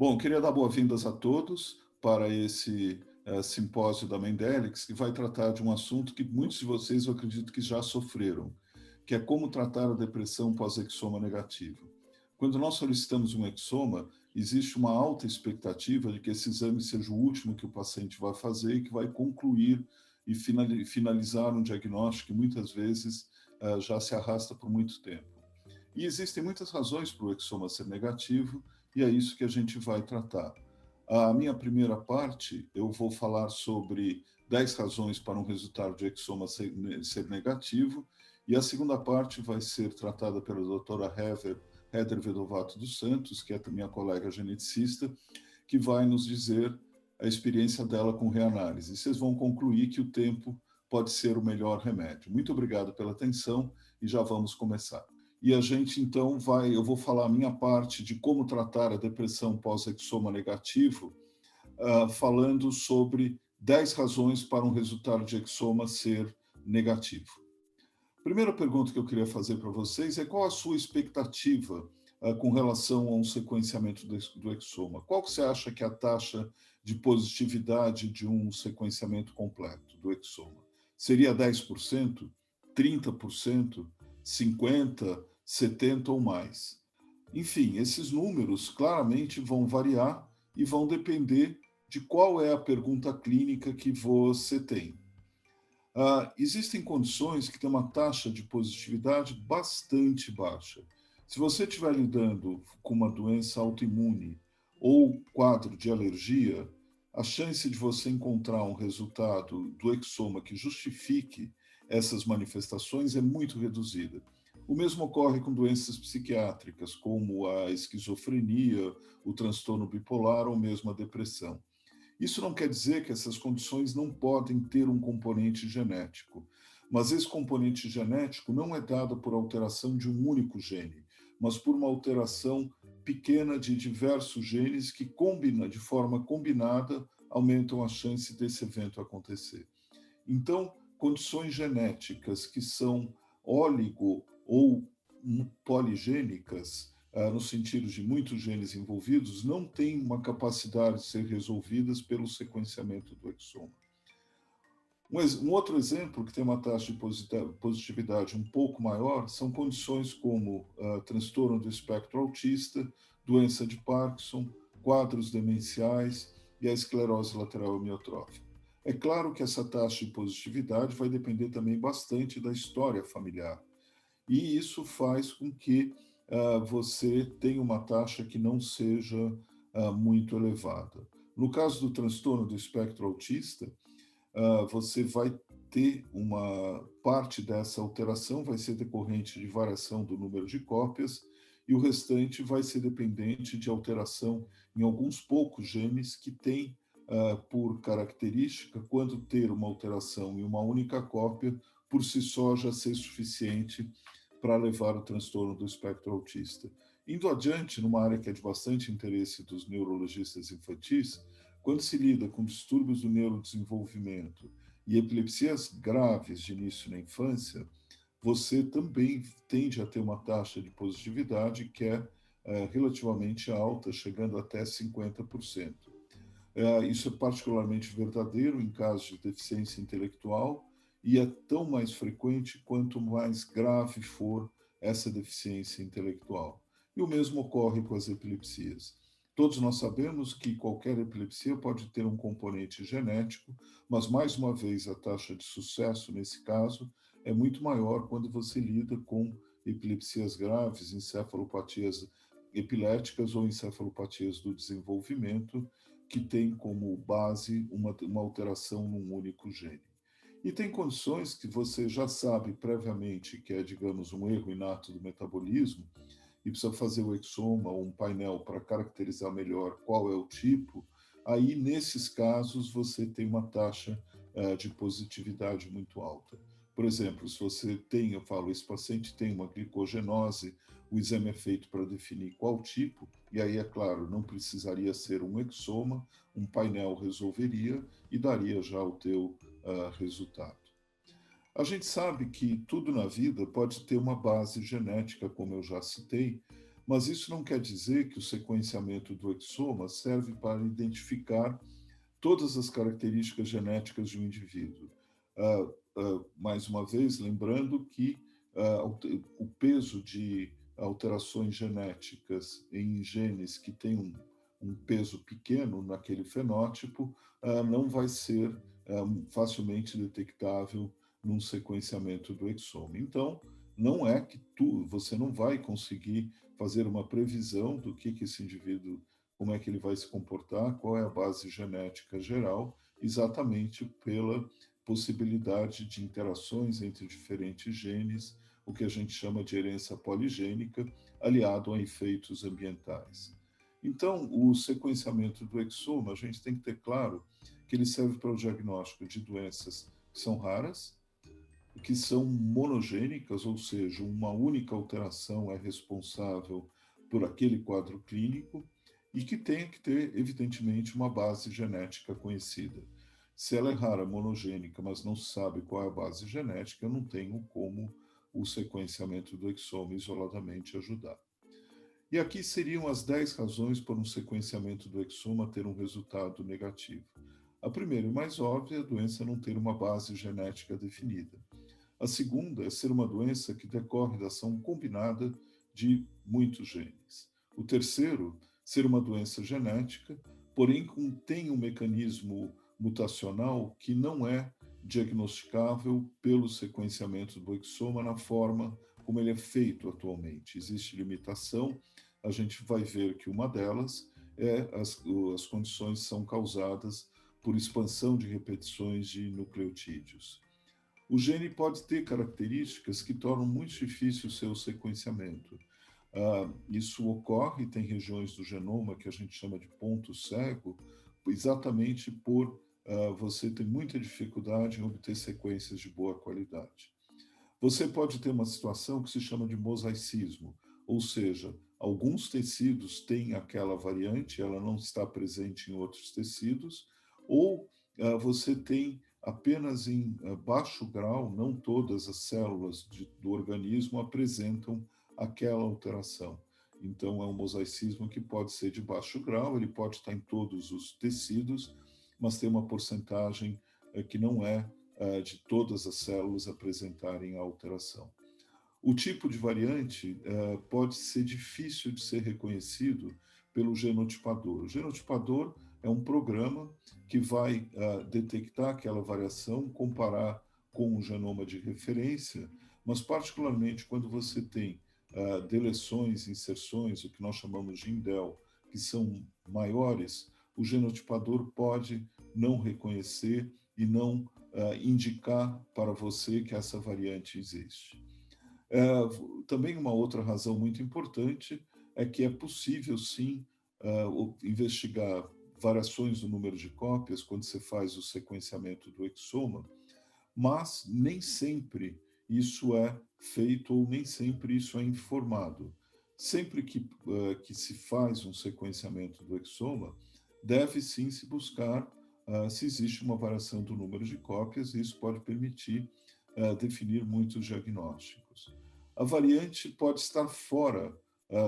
Bom, queria dar boas-vindas a todos para esse simpósio da Mendelix, que vai tratar de um assunto que muitos de vocês, eu acredito que já sofreram, que é como tratar a depressão pós-exoma negativo. Quando nós solicitamos um exoma, existe uma alta expectativa de que esse exame seja o último que o paciente vai fazer e que vai concluir e finalizar um diagnóstico que muitas vezes já se arrasta por muito tempo. E existem muitas razões para o exoma ser negativo, e é isso que a gente vai tratar. A minha primeira parte, eu vou falar sobre 10 razões para um resultado de exoma ser negativo, e a segunda parte vai ser tratada pela doutora Heather Vedovato dos Santos, que é minha colega geneticista, que vai nos dizer a experiência dela com reanálise. E vocês vão concluir que o tempo pode ser o melhor remédio. Muito obrigado pela atenção e já vamos começar. E a gente, então, eu vou falar a minha parte de como tratar a depressão pós-exoma negativo, falando sobre 10 razões para um resultado de exoma ser negativo. Primeira pergunta que eu queria fazer para vocês é qual a sua expectativa com relação a um sequenciamento do exoma? Qual que você acha que é a taxa de positividade de um sequenciamento completo do exoma? Seria 10%, 30%, 50%, 70% ou mais? Enfim, esses números claramente vão variar e vão depender de qual é a pergunta clínica que você tem. Existem condições que têm uma taxa de positividade bastante baixa. Se você estiver lidando com uma doença autoimune ou quadro de alergia, a chance de você encontrar um resultado do exoma que justifique essas manifestações é muito reduzida. O mesmo ocorre com doenças psiquiátricas, como a esquizofrenia, o transtorno bipolar ou mesmo a depressão. Isso não quer dizer que essas condições não podem ter um componente genético, mas esse componente genético não é dado por alteração de um único gene, mas por uma alteração pequena de diversos genes que de forma combinada aumentam a chance desse evento acontecer. Então, condições genéticas que são óligo ou poligênicas, no sentido de muitos genes envolvidos, não têm uma capacidade de ser resolvidas pelo sequenciamento do exoma. Um outro exemplo que tem uma taxa de positividade um pouco maior são condições como transtorno do espectro autista, doença de Parkinson, quadros demenciais e a esclerose lateral amiotrófica. É claro que essa taxa de positividade vai depender também bastante da história familiar. E isso faz com que você tenha uma taxa que não seja muito elevada. No caso do transtorno do espectro autista, você vai ter uma parte dessa alteração vai ser decorrente de variação do número de cópias e o restante vai ser dependente de alteração em alguns poucos genes que têm por característica, quando ter uma alteração em uma única cópia, por si só já ser suficiente para levar o transtorno do espectro autista. Indo adiante, numa área que é de bastante interesse dos neurologistas infantis, quando se lida com distúrbios do neurodesenvolvimento e epilepsias graves de início na infância, você também tende a ter uma taxa de positividade que é relativamente alta, chegando até 50%. Isso é particularmente verdadeiro em casos de deficiência intelectual e é tão mais frequente quanto mais grave for essa deficiência intelectual. E o mesmo ocorre com as epilepsias. Todos nós sabemos que qualquer epilepsia pode ter um componente genético, mas, mais uma vez, a taxa de sucesso nesse caso é muito maior quando você lida com epilepsias graves, encefalopatias epiléticas ou encefalopatias do desenvolvimento, que tem como base uma alteração num único gene. E tem condições que você já sabe previamente que é, digamos, um erro inato do metabolismo e precisa fazer o exoma ou um painel para caracterizar melhor qual é o tipo, aí, nesses casos, você tem uma taxa de positividade muito alta. Por exemplo, se você tem, eu falo, esse paciente tem uma glicogenose, o exame é feito para definir qual tipo, e aí, é claro, não precisaria ser um exoma, um painel resolveria e daria já o teu resultado. A gente sabe que tudo na vida pode ter uma base genética, como eu já citei, Mas isso não quer dizer que o sequenciamento do exoma serve para identificar todas as características genéticas de um indivíduo. Mais uma vez, lembrando que o peso de alterações genéticas em genes que têm um peso pequeno naquele fenótipo não vai ser facilmente detectável num sequenciamento do exoma. Então, não é que você não vai conseguir fazer uma previsão do que esse indivíduo, como é que ele vai se comportar, qual é a base genética geral, exatamente pela possibilidade de interações entre diferentes genes, o que a gente chama de herança poligênica, aliado a efeitos ambientais. Então, o sequenciamento do exoma, a gente tem que ter claro que ele serve para o diagnóstico de doenças que são raras, que são monogênicas, ou seja, uma única alteração é responsável por aquele quadro clínico e que tenha que ter, evidentemente, uma base genética conhecida. Se ela é rara, monogênica, mas não se sabe qual é a base genética, eu não tenho como o sequenciamento do exoma isoladamente ajudar. E aqui seriam as 10 razões para um sequenciamento do exoma ter um resultado negativo. A primeira e mais óbvia é a doença não ter uma base genética definida. A segunda é ser uma doença que decorre da ação combinada de muitos genes. O terceiro, ser uma doença genética, porém contém um mecanismo mutacional que não é diagnosticável pelo sequenciamento do exoma na forma como ele é feito atualmente. Existe limitação, a gente vai ver que uma delas é as condições são causadas por expansão de repetições de nucleotídeos. O gene pode ter características que tornam muito difícil o seu sequenciamento. Isso ocorre, tem regiões do genoma que a gente chama de ponto cego, exatamente por você ter muita dificuldade em obter sequências de boa qualidade. Você pode ter uma situação que se chama de mosaicismo, ou seja, alguns tecidos têm aquela variante, ela não está presente em outros tecidos, ou você tem apenas em baixo grau, não todas as células do organismo apresentam aquela alteração. Então, é um mosaicismo que pode ser de baixo grau, ele pode estar em todos os tecidos, mas tem uma porcentagem que não é de todas as células apresentarem a alteração. O tipo de variante pode ser difícil de ser reconhecido pelo genotipador. O genotipador é um programa que vai detectar aquela variação, comparar com o genoma de referência, mas particularmente quando você tem deleções, inserções, o que nós chamamos de indel, que são maiores, o genotipador pode não reconhecer e não indicar para você que essa variante existe. Também uma outra razão muito importante é que é possível, sim, investigar variações do número de cópias quando você faz o sequenciamento do exoma, mas nem sempre isso é feito ou nem sempre isso é informado. Sempre que se faz um sequenciamento do exoma, deve sim se buscar se existe uma variação do número de cópias, e isso pode permitir definir muitos diagnósticos. A variante pode estar fora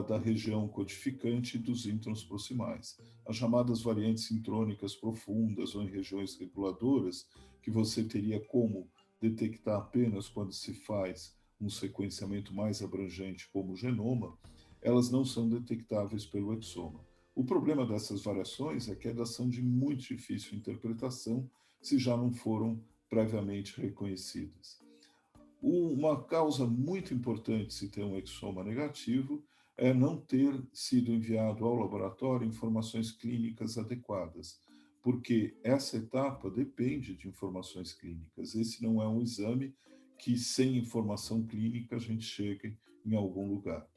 da região codificante dos introns proximais. As chamadas variantes intrônicas profundas ou em regiões reguladoras, que você teria como detectar apenas quando se faz um sequenciamento mais abrangente como o genoma, elas não são detectáveis pelo exoma. O problema dessas variações é que elas são de muito difícil interpretação se já não foram previamente reconhecidas. Uma causa muito importante se tem um exoma negativo é não ter sido enviado ao laboratório informações clínicas adequadas, porque essa etapa depende de informações clínicas. Esse não é um exame que, sem informação clínica, a gente chegue em algum lugar.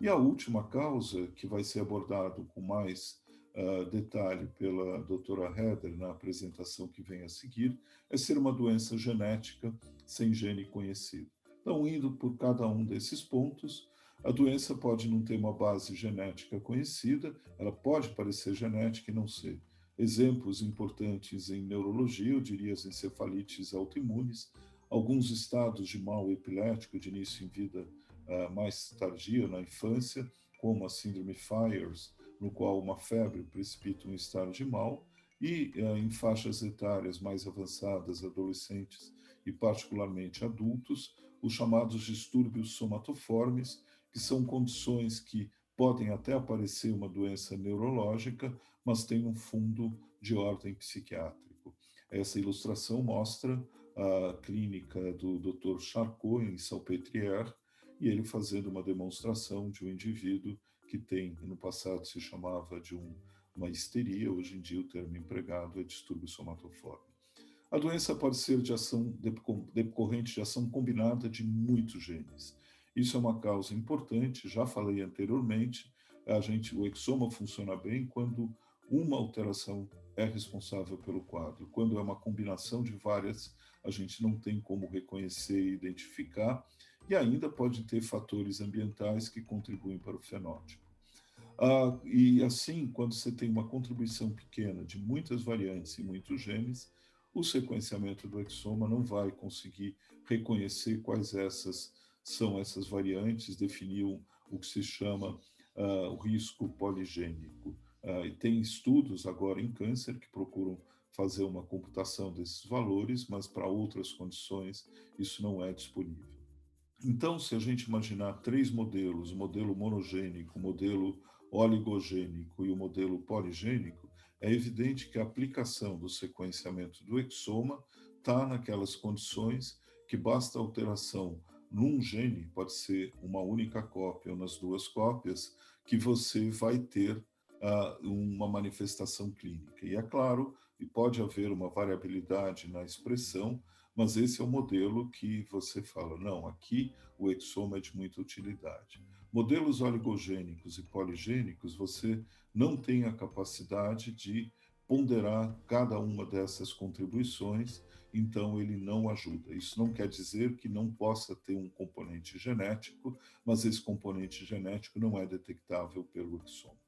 E a última causa, que vai ser abordado com mais detalhe pela doutora Heather na apresentação que vem a seguir, é ser uma doença genética sem gene conhecido. Então, indo por cada um desses pontos, a doença pode não ter uma base genética conhecida, ela pode parecer genética e não ser. Exemplos importantes em neurologia, eu diria as encefalites autoimunes, alguns estados de mal epilético de início em vida mais tardia, na infância, como a síndrome Fires, no qual uma febre precipita um estado de mal, e em faixas etárias mais avançadas, adolescentes e particularmente adultos, os chamados distúrbios somatoformes, que são condições que podem até aparecer uma doença neurológica, mas têm um fundo de ordem psiquiátrico. Essa ilustração mostra a clínica do Dr. Charcot, em Salpêtrière, e ele fazendo uma demonstração de um indivíduo que tem, no passado se chamava de uma histeria, hoje em dia o termo empregado é distúrbio somatoforme. A doença pode ser de ação decorrente de ação combinada de muitos genes. Isso é uma causa importante, já falei anteriormente, o exoma funciona bem quando uma alteração é responsável pelo quadro. Quando é uma combinação de várias, a gente não tem como reconhecer e identificar, e ainda pode ter fatores ambientais que contribuem para o fenótipo. E assim, quando você tem uma contribuição pequena de muitas variantes e muitos genes, o sequenciamento do exoma não vai conseguir reconhecer quais são essas variantes, definir o que se chama o risco poligênico. E tem estudos agora em câncer que procuram fazer uma computação desses valores, mas para outras condições isso não é disponível. Então, se a gente imaginar três modelos, o modelo monogênico, o modelo oligogênico e o modelo poligênico, é evidente que a aplicação do sequenciamento do exoma está naquelas condições que basta alteração num gene, pode ser uma única cópia ou nas duas cópias, que você vai ter uma manifestação clínica. E é claro, e pode haver uma variabilidade na expressão, mas esse é o modelo que você fala, não, aqui o exoma é de muita utilidade. Modelos oligogênicos e poligênicos, você não tem a capacidade de ponderar cada uma dessas contribuições, então ele não ajuda. Isso não quer dizer que não possa ter um componente genético, mas esse componente genético não é detectável pelo exoma.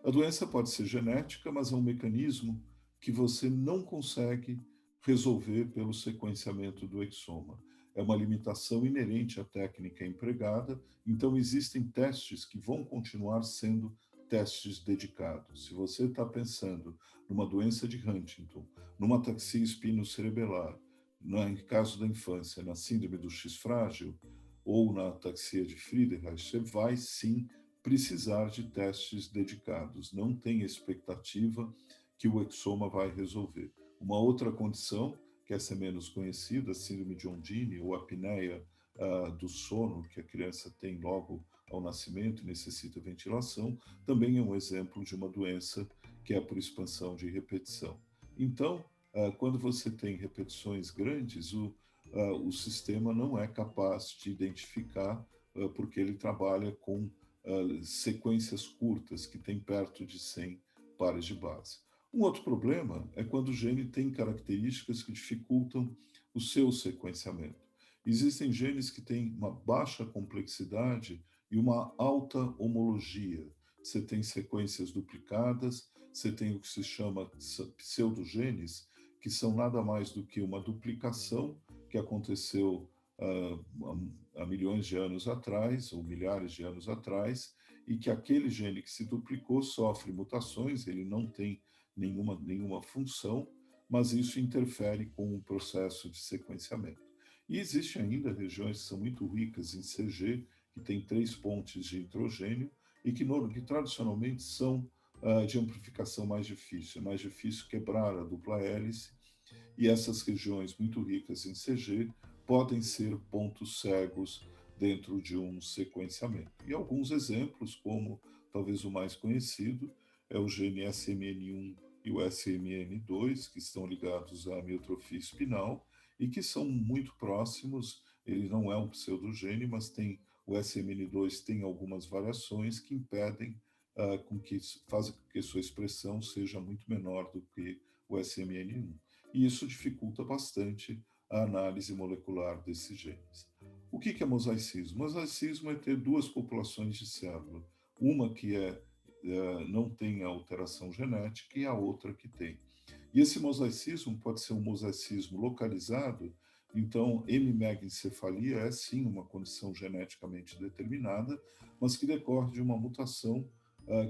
A doença pode ser genética, mas é um mecanismo que você não consegue resolver pelo sequenciamento do exoma. É uma limitação inerente à técnica empregada, então existem testes que vão continuar sendo testes dedicados. Se você está pensando numa doença de Huntington, numa ataxia espinocerebelar, no caso da infância, na síndrome do X frágil ou na ataxia de Friedreich, você vai sim precisar de testes dedicados. Não tem expectativa que o exoma vai resolver. Uma outra condição, que essa é menos conhecida, a síndrome de Ondine ou apneia do sono, que a criança tem logo ao nascimento e necessita ventilação, também é um exemplo de uma doença que é por expansão de repetição. Então, quando você tem repetições grandes, o sistema não é capaz de identificar, porque ele trabalha com sequências curtas, que tem perto de 100 pares de base. Um outro problema é quando o gene tem características que dificultam o seu sequenciamento. Existem genes que têm uma baixa complexidade e uma alta homologia. Você tem sequências duplicadas, você tem o que se chama pseudogenes, que são nada mais do que uma duplicação que aconteceu há milhões de anos atrás, ou milhares de anos atrás, e que aquele gene que se duplicou sofre mutações, ele não tem nenhuma função, mas isso interfere com o processo de sequenciamento. E existem ainda regiões que são muito ricas em CG, que tem 3 pontes de nitrogênio, e que tradicionalmente são de amplificação mais difícil. É mais difícil quebrar a dupla hélice, e essas regiões muito ricas em CG podem ser pontos cegos dentro de um sequenciamento. E alguns exemplos, como talvez o mais conhecido, é o gene SMN1 e o SMN2, que estão ligados à amiotrofia espinal e que são muito próximos. Ele não é um pseudogene, mas o SMN2 tem algumas variações que impedem fazem com que sua expressão seja muito menor do que o SMN1. E isso dificulta bastante a análise molecular desses genes. O que é mosaicismo? Mosaicismo é ter duas populações de célula, uma que não tem a alteração genética e a outra que tem. E esse mosaicismo pode ser um mosaicismo localizado, Então, hemimegaencefalia é sim uma condição geneticamente determinada, mas que decorre de uma mutação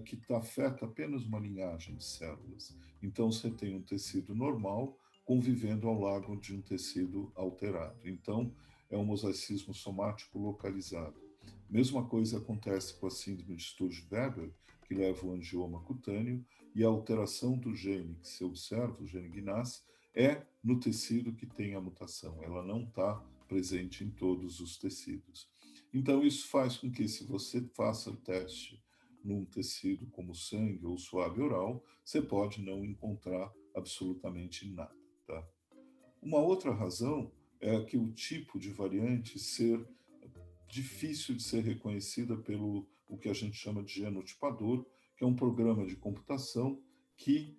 que afeta apenas uma linhagem de células. Então, você tem um tecido normal convivendo ao lado de um tecido alterado. Então, é um mosaicismo somático localizado. Mesma coisa acontece com a síndrome de Sturge-Weber, que leva ao angioma cutâneo, e a alteração do gene que se observa, o gene GNAS, é no tecido que tem a mutação, ela não está presente em todos os tecidos. Então, isso faz com que, se você faça o teste num tecido como sangue ou suave oral, você pode não encontrar absolutamente nada. Tá? Uma outra razão é que o tipo de variante ser difícil de ser reconhecida pelo o que a gente chama de genotipador, que é um programa de computação que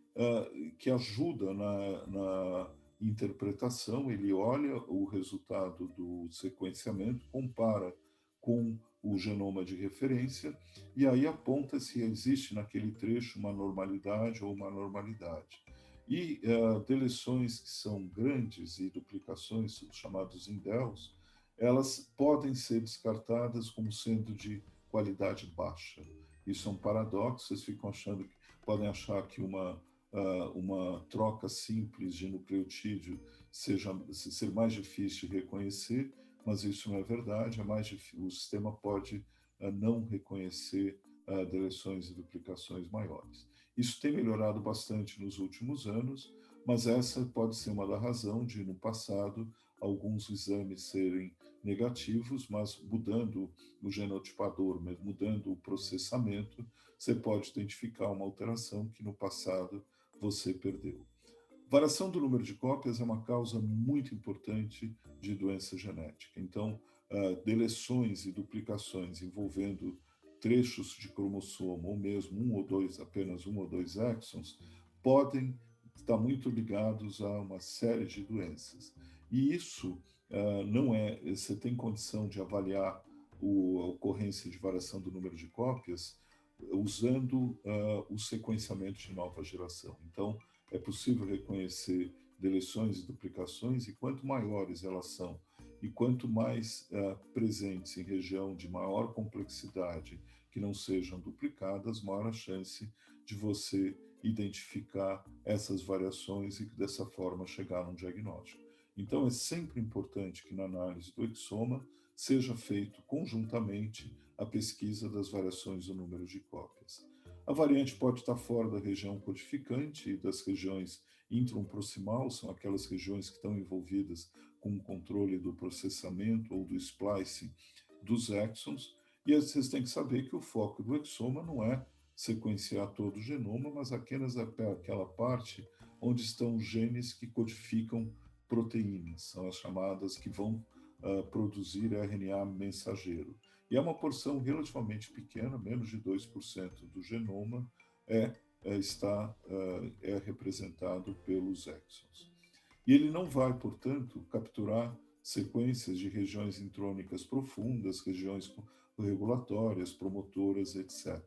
ajuda na interpretação. Ele olha o resultado do sequenciamento, compara com o genoma de referência e aí aponta se existe naquele trecho uma normalidade ou uma anormalidade. E deleções que são grandes e duplicações, chamados indels, elas podem ser descartadas como sendo de qualidade baixa. Isso é um paradoxo, vocês ficam achando que podem achar que uma troca simples de nucleotídeo ser mais difícil de reconhecer, mas isso não é verdade, o sistema pode não reconhecer deleções e duplicações maiores. Isso tem melhorado bastante nos últimos anos, mas essa pode ser uma da razão de, no passado, alguns exames serem negativos, mas mudando o genotipador, mudando o processamento, você pode identificar uma alteração que no passado você perdeu. Variação do número de cópias é uma causa muito importante de doença genética. Então, deleções e duplicações envolvendo trechos de cromossomo, ou mesmo apenas um ou dois exons, podem estar muito ligados a uma série de doenças. E isso não é, você tem condição de avaliar a ocorrência de variação do número de cópias usando o sequenciamento de nova geração. Então, é possível reconhecer deleções e duplicações, e quanto maiores elas são, e quanto mais presentes em região de maior complexidade que não sejam duplicadas, maior a chance de você identificar essas variações e dessa forma chegar a um diagnóstico. Então, é sempre importante que na análise do exoma seja feito conjuntamente a pesquisa das variações do número de cópias. A variante pode estar fora da região codificante e das regiões intraproximal, são aquelas regiões que estão envolvidas com o controle do processamento ou do splicing dos exons, e vocês têm que saber que o foco do exoma não é sequenciar todo o genoma, mas apenas aquela parte onde estão os genes que codificam proteínas, são as chamadas que vão produzir RNA mensageiro. E é uma porção relativamente pequena, menos de 2% do genoma é representado pelos exons. E ele não vai, portanto, capturar sequências de regiões intrônicas profundas, regiões regulatórias, promotoras, etc.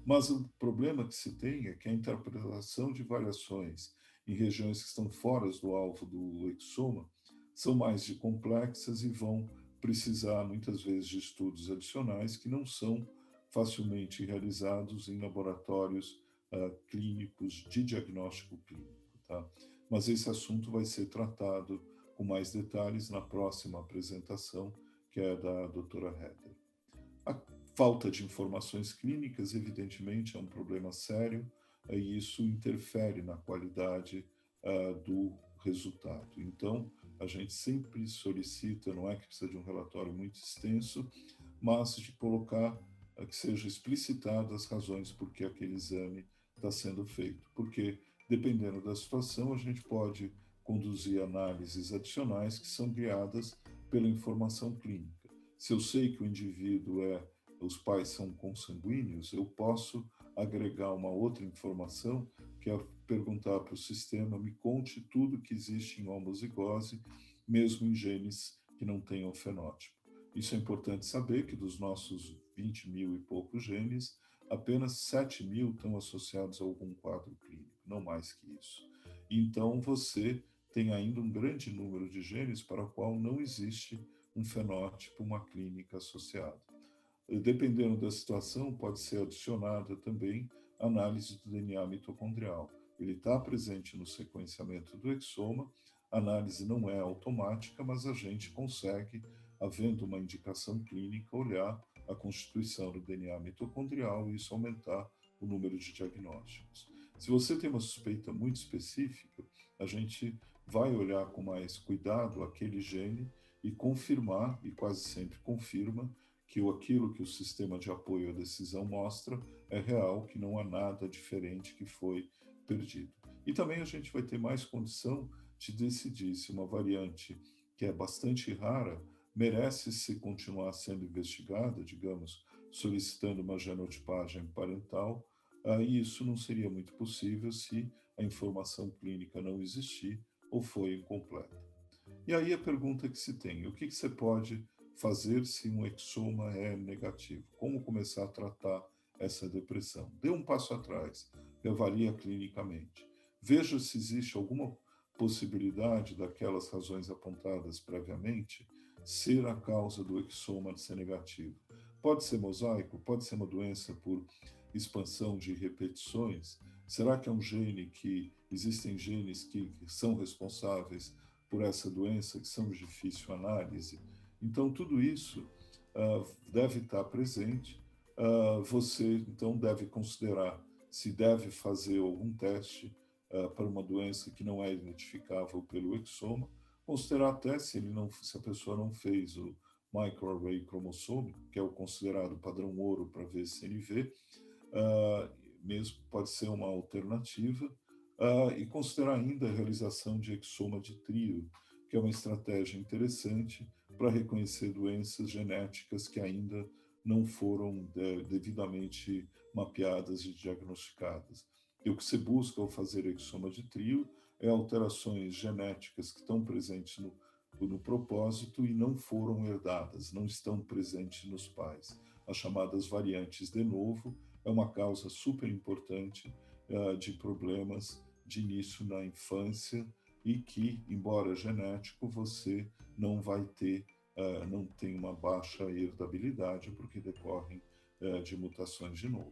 Mas o problema que se tem é que a interpretação de variações em regiões que estão fora do alvo do exoma são mais complexas e vão precisar muitas vezes de estudos adicionais que não são facilmente realizados em laboratórios clínicos de diagnóstico clínico. Tá? Mas esse assunto vai ser tratado com mais detalhes na próxima apresentação, que é da doutora Heather. A falta de informações clínicas, evidentemente, é um problema sério e isso interfere na qualidade do resultado. Então, a gente sempre solicita, não é que precisa de um relatório muito extenso, mas de colocar que seja explicitado as razões por que aquele exame está sendo feito. Porque, dependendo da situação, a gente pode conduzir análises adicionais que são guiadas pela informação clínica. Se eu sei que o indivíduo os pais são consanguíneos, eu posso agregar uma outra informação, que é perguntar para o sistema, me conte tudo que existe em homozigose, mesmo em genes que não tenham fenótipo. Isso é importante saber que dos nossos 20 mil e poucos genes, apenas 7 mil estão associados a algum quadro clínico, não mais que isso. Então, você tem ainda um grande número de genes para o qual não existe um fenótipo, uma clínica associada. Dependendo da situação, pode ser adicionada também análise do DNA mitocondrial. Ele está presente no sequenciamento do exoma, a análise não é automática, mas a gente consegue, havendo uma indicação clínica, olhar a constituição do DNA mitocondrial e isso aumentar o número de diagnósticos. Se você tem uma suspeita muito específica, a gente vai olhar com mais cuidado aquele gene e confirmar, e quase sempre confirma, que aquilo que o sistema de apoio à decisão mostra é real, que não há nada diferente que foi perdido. E também a gente vai ter mais condição de decidir se uma variante que é bastante rara merece se continuar sendo investigada, digamos, solicitando uma genotipagem parental, e isso não seria muito possível se a informação clínica não existir ou foi incompleta. E aí a pergunta que se tem, o que você pode fazer se um exoma é negativo? Como começar a tratar essa depressão? Dê um passo atrás, avalie clinicamente. Veja se existe alguma possibilidade daquelas razões apontadas previamente ser a causa do exoma de ser negativo. Pode ser mosaico, pode ser uma doença por expansão de repetições. Será que é um gene que existem genes que são responsáveis por essa doença que são de difícil análise? Então, tudo isso deve estar presente. Você, então, deve considerar se deve fazer algum teste para uma doença que não é identificável pelo exoma, considerar até se a pessoa não fez o microarray cromossômico, que é o considerado padrão ouro para VCNV, mesmo pode ser uma alternativa, e considerar ainda a realização de exoma de trio, que é uma estratégia interessante para reconhecer doenças genéticas que ainda não foram devidamente mapeadas e diagnosticadas. E o que se busca ao fazer exoma de trio é alterações genéticas que estão presentes no propósito e não foram herdadas, não estão presentes nos pais. As chamadas variantes de novo é uma causa super importante de problemas de início na infância e que, embora genético, você não vai ter, não tem uma baixa herdabilidade porque decorrem de mutações de novo.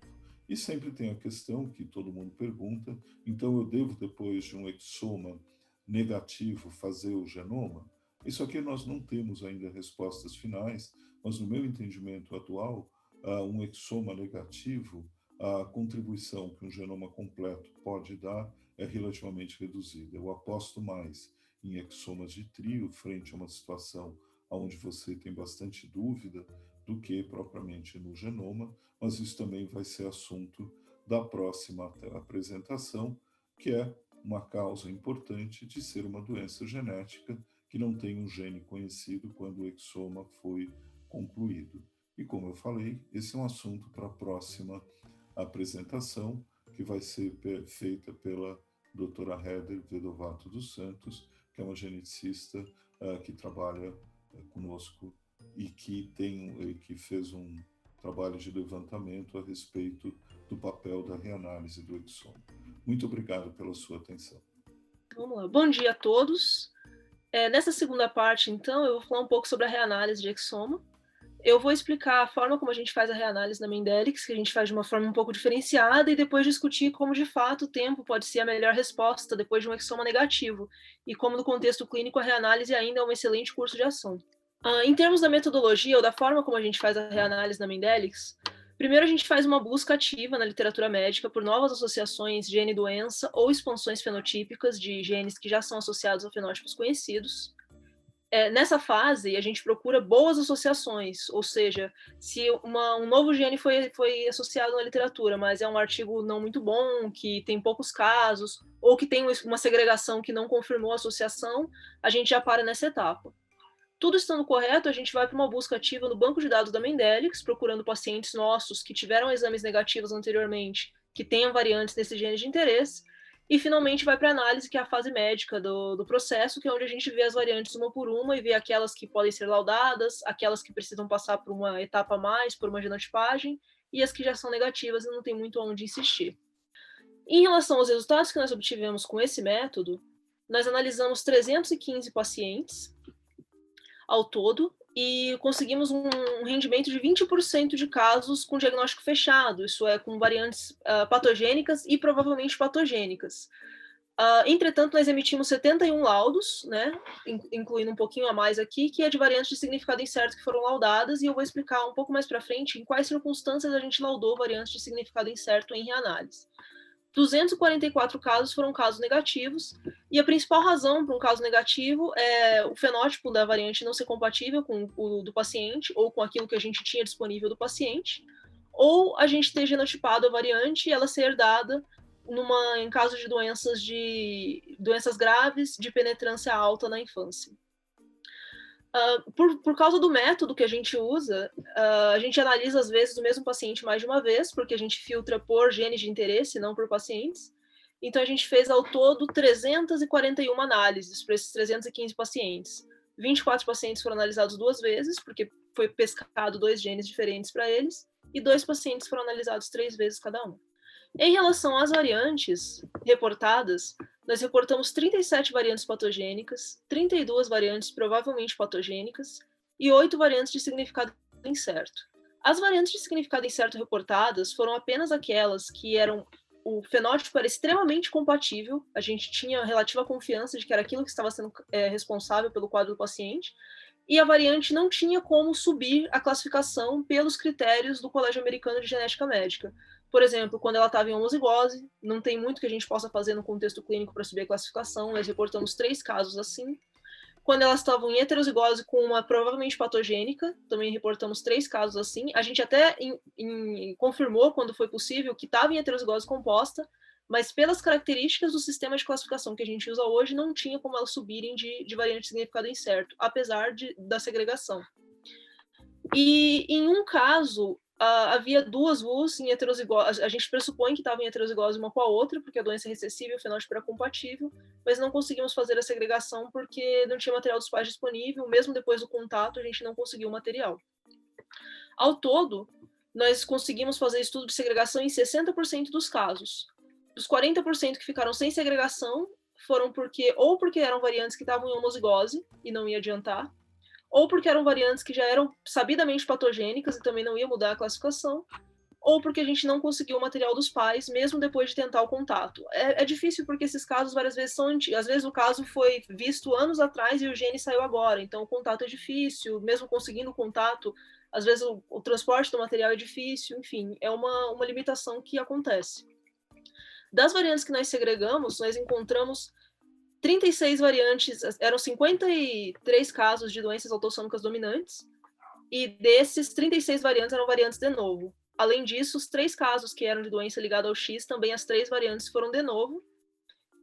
E sempre tem a questão que todo mundo pergunta, então eu devo, depois de um exoma negativo, fazer o genoma? Isso aqui nós não temos ainda respostas finais, mas no meu entendimento atual, um exoma negativo, a contribuição que um genoma completo pode dar é relativamente reduzida. Eu aposto mais em exomas de trio frente a uma situação onde você tem bastante dúvida do que propriamente no genoma, mas isso também vai ser assunto da próxima apresentação, que é uma causa importante de ser uma doença genética que não tem um gene conhecido quando o exoma foi concluído. E como eu falei, esse é um assunto para a próxima apresentação, que vai ser feita pela doutora Heather Vedovato dos Santos, que é uma geneticista que trabalha conosco e que fez um trabalho de levantamento a respeito do papel da reanálise do exoma. Muito obrigado pela sua atenção. Vamos lá. Bom dia a todos. Nessa segunda parte, então, eu vou falar um pouco sobre a reanálise de exoma. Eu vou explicar a forma como a gente faz a reanálise na Mendelics, que a gente faz de uma forma um pouco diferenciada, e depois discutir como, de fato, o tempo pode ser a melhor resposta depois de um exoma negativo, e como, no contexto clínico, a reanálise ainda é um excelente curso de ação. Em termos da metodologia ou da forma como a gente faz a reanálise na Mendelics, primeiro a gente faz uma busca ativa na literatura médica por novas associações gene-doença ou expansões fenotípicas de genes que já são associados a fenótipos conhecidos. Nessa fase, a gente procura boas associações, ou seja, se um novo gene foi associado na literatura, mas é um artigo não muito bom, que tem poucos casos, ou que tem uma segregação que não confirmou a associação, a gente já para nessa etapa. Tudo estando correto, a gente vai para uma busca ativa no banco de dados da Mendelics, procurando pacientes nossos que tiveram exames negativos anteriormente, que tenham variantes desse gene de interesse, e finalmente vai para a análise, que é a fase médica do processo, que é onde a gente vê as variantes uma por uma e vê aquelas que podem ser laudadas, aquelas que precisam passar por uma etapa a mais, por uma genotipagem, e as que já são negativas e não tem muito onde insistir. Em relação aos resultados que nós obtivemos com esse método, nós analisamos 315 pacientes ao todo e conseguimos um rendimento de 20% de casos com diagnóstico fechado, isso é, com variantes patogênicas e provavelmente patogênicas. Entretanto, nós emitimos 71 laudos, né, incluindo um pouquinho a mais aqui, que é de variantes de significado incerto que foram laudadas, e eu vou explicar um pouco mais para frente em quais circunstâncias a gente laudou variantes de significado incerto em reanálise. 244 casos foram casos negativos, e a principal razão para um caso negativo é o fenótipo da variante não ser compatível com o do paciente, ou com aquilo que a gente tinha disponível do paciente, ou a gente ter genotipado a variante e ela ser herdada em caso de doenças graves de penetrância alta na infância. Por causa do método que a gente usa, a gente analisa, às vezes, o mesmo paciente mais de uma vez, porque a gente filtra por genes de interesse, não por pacientes. Então, a gente fez, ao todo, 341 análises para esses 315 pacientes. 24 pacientes foram analisados 2 vezes, porque foi pescado 2 genes diferentes para eles, e 2 pacientes foram analisados 3 vezes cada um. Em relação às variantes reportadas, nós reportamos 37 variantes patogênicas, 32 variantes provavelmente patogênicas e 8 variantes de significado incerto. As variantes de significado incerto reportadas foram apenas aquelas que o fenótipo era extremamente compatível, a gente tinha relativa confiança de que era aquilo que estava sendo responsável pelo quadro do paciente, e a variante não tinha como subir a classificação pelos critérios do Colégio Americano de Genética Médica. Por exemplo, quando ela estava em homozigose, não tem muito que a gente possa fazer no contexto clínico para subir a classificação, nós reportamos 3 casos assim. Quando elas estavam em heterozigose com uma provavelmente patogênica, também reportamos 3 casos assim. A gente até confirmou, quando foi possível, que estava em heterozigose composta, mas pelas características do sistema de classificação que a gente usa hoje, não tinha como elas subirem de variante de significado incerto, apesar da segregação. E em um caso, havia 2 VUs em heterozigose, a gente pressupõe que estavam em heterozigose uma com a outra, porque a doença é recessiva e o fenótipo era compatível, mas não conseguimos fazer a segregação porque não tinha material dos pais disponível, mesmo depois do contato a gente não conseguiu o material. Ao todo, nós conseguimos fazer estudo de segregação em 60% dos casos. Dos 40% que ficaram sem segregação, foram porque eram variantes que estavam em homozigose e não ia adiantar, ou porque eram variantes que já eram sabidamente patogênicas e também não ia mudar a classificação, ou porque a gente não conseguiu o material dos pais, mesmo depois de tentar o contato. É difícil porque esses casos várias vezes são antigos. Às vezes o caso foi visto anos atrás e o gene saiu agora, então o contato é difícil, mesmo conseguindo o contato, às vezes o transporte do material é difícil, enfim, é uma limitação que acontece. Das variantes que nós segregamos, nós encontramos 36 variantes, eram 53 casos de doenças autossômicas dominantes, e desses, 36 variantes eram variantes de novo. Além disso, os 3 casos que eram de doença ligada ao X, também as 3 variantes foram de novo,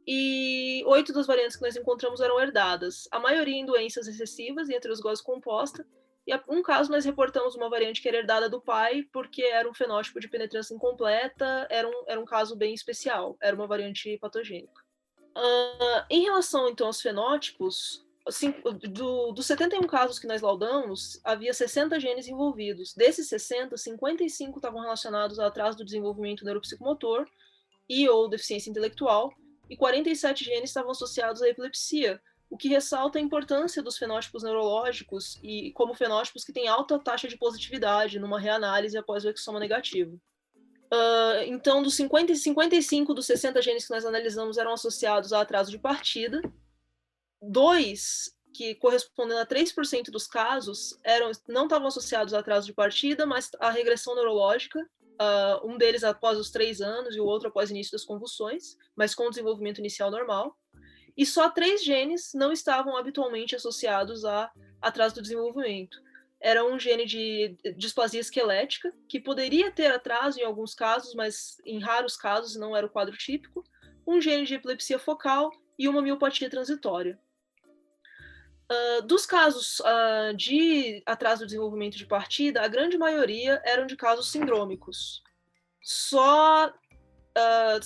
e 8 das variantes que nós encontramos eram herdadas, a maioria em doenças recessivas e heterozigose composta, e um caso nós reportamos uma variante que era herdada do pai, porque era um fenótipo de penetrância incompleta, era um caso bem especial, era uma variante patogênica. Em relação, então, aos fenótipos, assim, dos 71 casos que nós laudamos, havia 60 genes envolvidos. Desses 60, 55 estavam relacionados a atraso do desenvolvimento neuropsicomotor e ou deficiência intelectual, e 47 genes estavam associados à epilepsia, o que ressalta a importância dos fenótipos neurológicos e como fenótipos que têm alta taxa de positividade numa reanálise após o exoma negativo. Então, dos 55 dos 60 genes que nós analisamos eram associados a atraso de partida. 2, que correspondendo a 3% dos casos, não estavam associados a atraso de partida, mas a regressão neurológica, um deles após os 3 anos e o outro após o início das convulsões, mas com desenvolvimento inicial normal. E só 3 genes não estavam habitualmente associados a atraso do desenvolvimento. Era um gene de displasia esquelética, que poderia ter atraso em alguns casos, mas em raros casos não era o quadro típico, um gene de epilepsia focal e uma miopatia transitória. Dos casos de atraso do desenvolvimento de partida, a grande maioria eram de casos sindrômicos. Só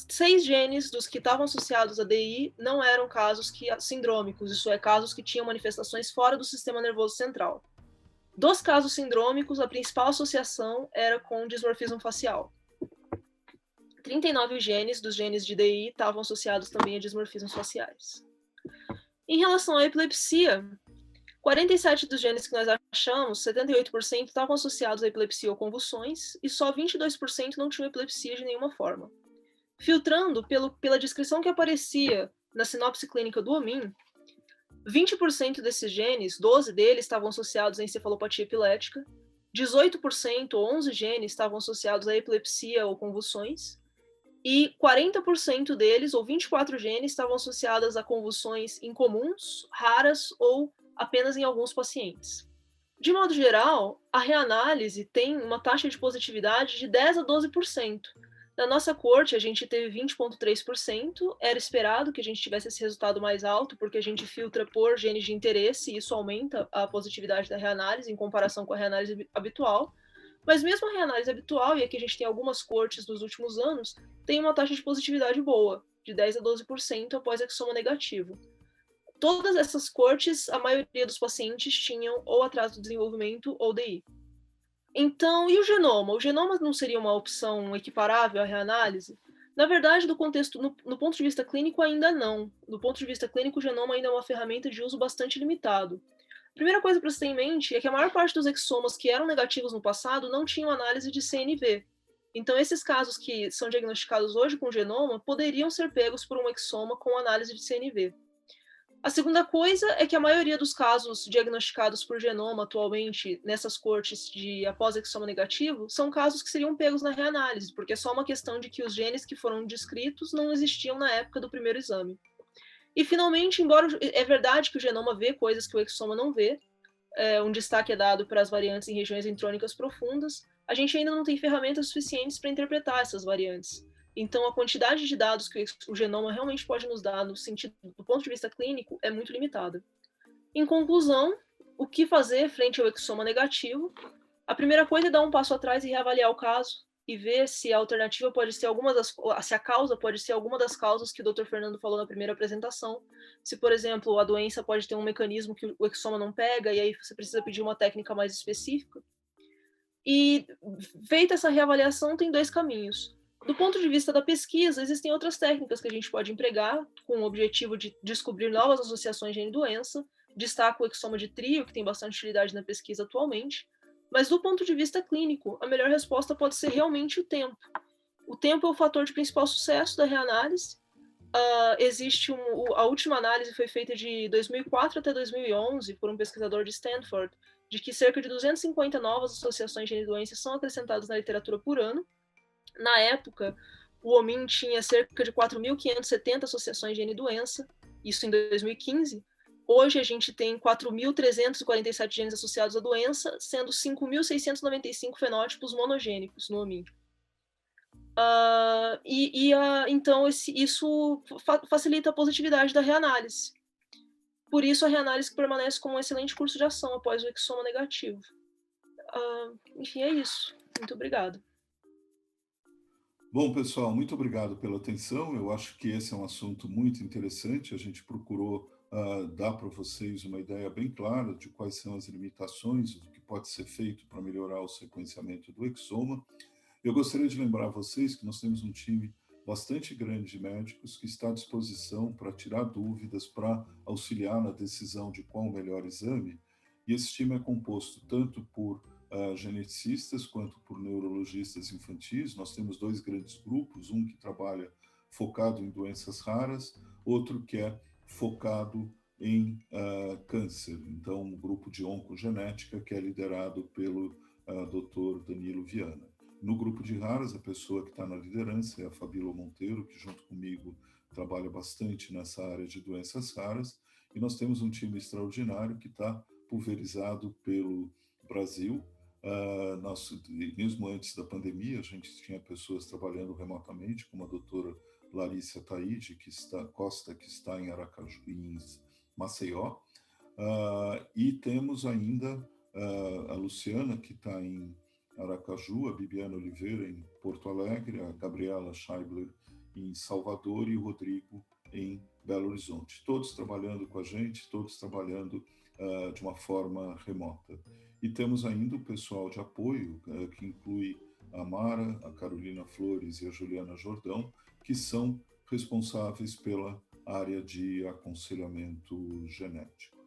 6 genes dos que estavam associados a DI não eram casos sindrômicos, isso é, casos que tinham manifestações fora do sistema nervoso central. Dos casos sindrômicos, a principal associação era com dismorfismo facial. 39 genes dos genes de DI estavam associados também a dismorfismos faciais. Em relação à epilepsia, 47 dos genes que nós achamos, 78% estavam associados à epilepsia ou convulsões, e só 22% não tinham epilepsia de nenhuma forma. Filtrando pela descrição que aparecia na sinopse clínica do HOMIN, 20% desses genes, 12 deles, estavam associados à encefalopatia epilética, 18% ou 11 genes estavam associados à epilepsia ou convulsões, e 40% deles, ou 24 genes, estavam associados a convulsões incomuns, raras ou apenas em alguns pacientes. De modo geral, a reanálise tem uma taxa de positividade de 10 a 12%. Na nossa corte, a gente teve 20,3%. Era esperado que a gente tivesse esse resultado mais alto, porque a gente filtra por genes de interesse, e isso aumenta a positividade da reanálise em comparação com a reanálise habitual. Mas mesmo a reanálise habitual, e aqui a gente tem algumas cortes dos últimos anos, tem uma taxa de positividade boa, de 10 a 12% após exoma negativo. Todas essas cortes, a maioria dos pacientes tinham ou atraso do desenvolvimento ou DI. Então, e o genoma? O genoma não seria uma opção equiparável à reanálise? Na verdade, do contexto, no ponto de vista clínico, ainda não. Do ponto de vista clínico, o genoma ainda é uma ferramenta de uso bastante limitado. A primeira coisa para se ter em mente é que a maior parte dos exomas que eram negativos no passado não tinham análise de CNV. Então, esses casos que são diagnosticados hoje com genoma poderiam ser pegos por um exoma com análise de CNV. A segunda coisa é que a maioria dos casos diagnosticados por genoma atualmente nessas cortes de após exoma negativo são casos que seriam pegos na reanálise, porque é só uma questão de que os genes que foram descritos não existiam na época do primeiro exame. E, finalmente, embora é verdade que o genoma vê coisas que o exoma não vê, um destaque é dado para as variantes em regiões intrônicas profundas, a gente ainda não tem ferramentas suficientes para interpretar essas variantes. Então, a quantidade de dados que o genoma realmente pode nos dar, no sentido, do ponto de vista clínico, é muito limitada. Em conclusão, o que fazer frente ao exoma negativo? A primeira coisa é dar um passo atrás e reavaliar o caso e ver se a alternativa pode ser se a causa pode ser alguma das causas que o Dr. Fernando falou na primeira apresentação. Se, por exemplo, a doença pode ter um mecanismo que o exoma não pega e aí você precisa pedir uma técnica mais específica. E, feita essa reavaliação, tem dois caminhos. Do ponto de vista da pesquisa, existem outras técnicas que a gente pode empregar com o objetivo de descobrir novas associações gene-doença. Destaco o exoma de trio, que tem bastante utilidade na pesquisa atualmente. Mas, do ponto de vista clínico, a melhor resposta pode ser realmente o tempo. O tempo é o fator de principal sucesso da reanálise. A última análise foi feita de 2004 até 2011 por um pesquisador de Stanford, de que cerca de 250 novas associações de gene-doenças são acrescentadas na literatura por ano. Na época, o HOMIN tinha cerca de 4.570 associações de gene-doença, isso em 2015. Hoje a gente tem 4.347 genes associados à doença, sendo 5.695 fenótipos monogênicos no HOMIN. Então, isso facilita a positividade da reanálise. Por isso, a reanálise permanece como um excelente curso de ação após o exoma negativo. Enfim, é isso. Muito obrigada. Bom, pessoal, muito obrigado pela atenção. Eu acho que esse é um assunto muito interessante. A gente procurou dar para vocês uma ideia bem clara de quais são as limitações, do que pode ser feito para melhorar o sequenciamento do exoma. Eu gostaria de lembrar a vocês que nós temos um time bastante grande de médicos que está à disposição para tirar dúvidas, para auxiliar na decisão de qual o melhor exame. E esse time é composto tanto por geneticistas quanto por neurologistas infantis. Nós temos dois grandes grupos, um que trabalha focado em doenças raras, outro que é focado em câncer. Então, um grupo de oncogenética que é liderado pelo Dr. Danilo Viana. No grupo de raras, a pessoa que está na liderança é a Fabíola Monteiro, que junto comigo trabalha bastante nessa área de doenças raras, e nós temos um time extraordinário que está pulverizado pelo Brasil. Mesmo antes da pandemia, a gente tinha pessoas trabalhando remotamente, como a doutora Larissa Taide, Costa, que está em Aracaju, em Maceió, e temos ainda a Luciana, que está em Aracaju, a Bibiana Oliveira em Porto Alegre, a Gabriela Scheibler em Salvador e o Rodrigo em Belo Horizonte. Todos trabalhando com a gente, todos trabalhando de uma forma remota. E temos ainda o pessoal de apoio, que inclui a Mara, a Carolina Flores e a Juliana Jordão, que são responsáveis pela área de aconselhamento genético.